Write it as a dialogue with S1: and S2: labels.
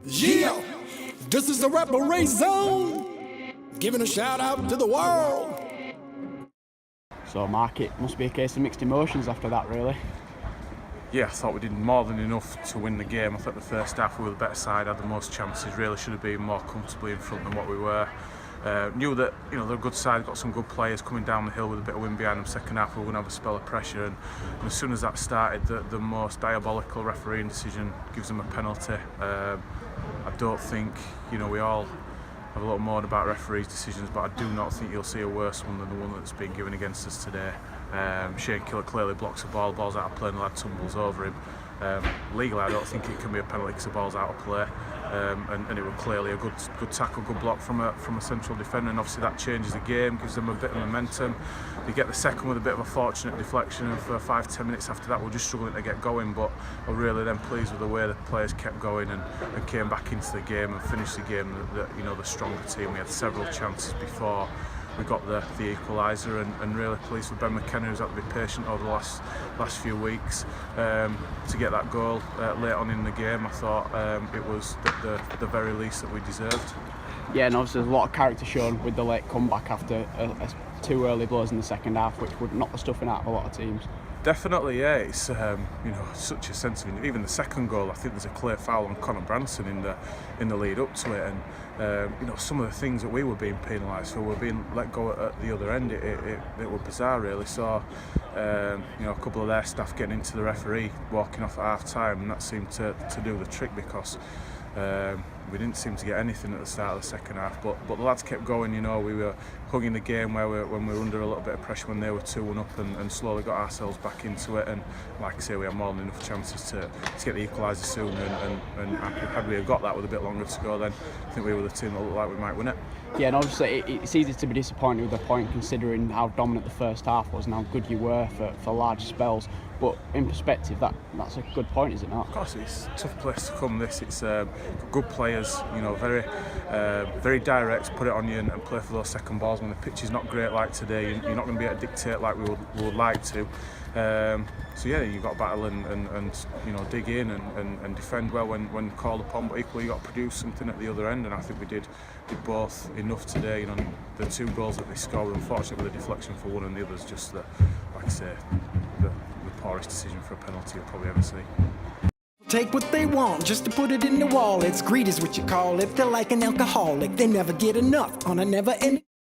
S1: Yeah, this is the referee zone, giving a shout out to the world.
S2: So Mark, it must be a case of mixed emotions after that, really.
S3: Yeah, I thought we did more than enough to win the game. I thought the first half we were the better side, had the most chances, really should have been more comfortably in front than what we were. Knew that they're a good side, got some good players coming down the hill with a bit of wind behind them. Second half we were going to have a spell of pressure, and as soon as that started, the most diabolical refereeing decision gives them a penalty. I don't think, we all have a lot more about referees' decisions, but I do not think you'll see a worse one than the one that's been given against us today. Shane Killer clearly blocks the ball's out of play, and the lad tumbles over him. Legally, I don't think it can be a penalty because the ball's out of play, and it was clearly a good tackle, good block from a central defender, and obviously that changes the game, gives them a bit of momentum. They get the second with a bit of a fortunate deflection, and for 5-10 minutes after that we're just struggling to get going, but I'm really then pleased with the way the players kept going and came back into the game and finished the game. The stronger team. We had several chances before we got the equaliser, and really pleased with Ben McKenna, who's had to be patient over the last few weeks to get that goal late on in the game. I thought it was the very least that we deserved.
S2: Yeah, and obviously there's a lot of character shown with the late comeback after two early blows in the second half, which would knock the stuffing out of a lot of teams.
S3: Definitely, yeah. It's such a sense of even the second goal. I think there's a clear foul on Conor Branson in the lead up to it, and some of the things that we were being penalised for were being let go at the other end. It was bizarre, really. So a couple of their staff getting into the referee walking off at half time, and that seemed to do the trick, because we didn't seem to get anything at the start of the second half, but the lads kept going. We were hugging the game when we were under a little bit of pressure when they were 2-1 up, and slowly got ourselves back into it. And like I say, we had more than enough chances to get the equaliser soon, and had we have got that with a bit longer to go, then I think we were the team that looked like we might win it.
S2: Yeah, and obviously it's easy to be disappointed with the point, considering how dominant the first half was and how good you were for large spells. But in perspective, that's a good point, is it not?
S3: Of course, it's a tough place to come. It's good players, very direct, put it on you and play for those second balls when the pitch is not great like today. You're not going to be able to dictate like we would like to. So yeah, you've got to battle and dig in and defend well when called upon, but equally you've got to produce something at the other end, and I think we did both enough today. The two goals that they scored, unfortunately with a deflection for one, and the other's just like I say, the poorest decision for a penalty you'll probably ever see.
S1: Take what they want just to put it in the wall. It's greed is what you call it. They're like an alcoholic. They never get enough on a never-ending